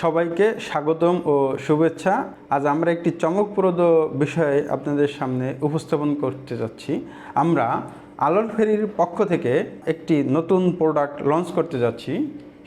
সবাইকে স্বাগতম ও শুভেচ্ছা। আজ আমরা একটি চমকপ্রদ বিষয়ে আপনাদের সামনে উপস্থাপন করতে যাচ্ছি। আমরা আলোর ফেরির পক্ষ থেকে একটি নতুন প্রোডাক্ট লঞ্চ করতে যাচ্ছি।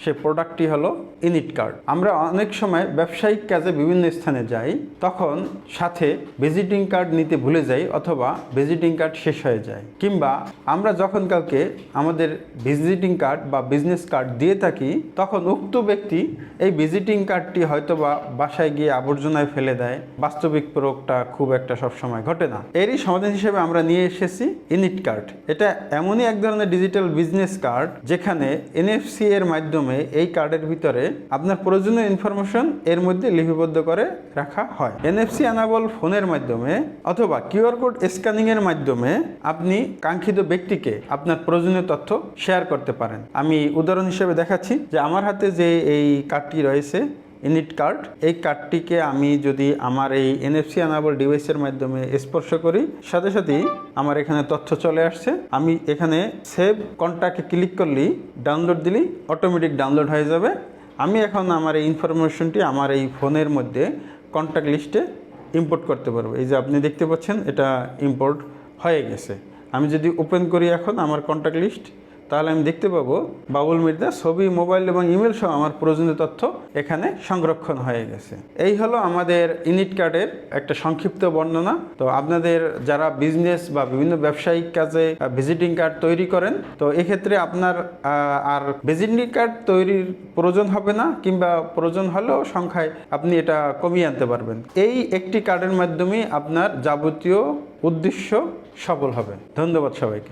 সেই প্রোডাক্টটি হলো ইনিট কার্ড। আমরা অনেক সময় ব্যবসায়িক কাজে বিভিন্ন স্থানে যাই, তখন সাথে ভিজিটিং কার্ড নিতে ভুলে যাই অথবা ভিজিটিং কার্ড শেষ হয়ে যায়, কিংবা আমরা যখন কাউকে আমাদের ভিজিটিং কার্ড বা বিজনেস কার্ড দিয়ে থাকি তখন উক্ত ব্যক্তি এই ভিজিটিং কার্ডটি হয়তোবা বাসায় গিয়ে আবর্জনায় ফেলে দেয়। বাস্তবিক প্রয়োগটা খুব একটা সবসময় ঘটে না। এরই সমাধান হিসেবে আমরা নিয়ে এসেছি ইনিট কার্ড। এটা এমনই এক ধরনের ডিজিটাল বিজনেস কার্ড যেখানে NFC এর মাধ্যমে এই কার্ডের ভিতরে আপনার প্রয়োজনীয় ইনফরমেশন এর মধ্যে লিপিবদ্ধ করে রাখা হয়। NFC এনাবল ফোনের মাধ্যমে অথবা QR কোড স্ক্যানিং এর মাধ্যমে আপনি কাঙ্ক্ষিত ব্যক্তিকে আপনার প্রয়োজনীয় তথ্য শেয়ার করতে পারেন। আমি উদাহরণ হিসেবে দেখাচ্ছি যে আমার হাতে যে এই কার্ডটি রয়েছে ইনিট কার্ড, এই কার্ডটিকে আমি যদি আমার এই NFC এনাবল ডিভাইসের মাধ্যমে স্পর্শ করি, সাথে সাথেই আমার এখানে তথ্য চলে আসছে। আমি এখানে সেভ কন্ট্যাক্টে ক্লিক করলেই, ডাউনলোড দিলেই অটোমেটিক ডাউনলোড হয়ে যাবে। আমি এখন আমার এই ইনফরমেশনটি আমার এই ফোনের মধ্যে কন্ট্যাক্ট লিস্টে ইম্পোর্ট করতে পারবো। এই যে আপনি দেখতে পাচ্ছেন এটা ইম্পোর্ট হয়ে গেছে। আমি যদি ওপেন করি এখন আমার কন্ট্যাক্ট লিস্ট, তাহলে আমি দেখতে পাবো বাবুল মির্জা ছবি, মোবাইল এবং ইমেল সহ আমার প্রয়োজনীয় তথ্য এখানে সংরক্ষণ হয়ে গেছে। এই হলো আমাদের ইনিট কার্ডের একটা সংক্ষিপ্ত বর্ণনা। তো আপনাদের যারা বিজনেস বা বিভিন্ন ব্যবসায়িক কাজে ভিজিটিং কার্ড তৈরি করেন, তো এক্ষেত্রে আপনার আর ভিজিটিং কার্ড তৈরির প্রয়োজন হবে না, কিংবা প্রয়োজন হলেও সংখ্যায় আপনি এটা কমিয়ে আনতে পারবেন। এই একটি কার্ডের মাধ্যমে আপনার যাবতীয় উদ্দেশ্য সফল হবে। ধন্যবাদ সবাইকে।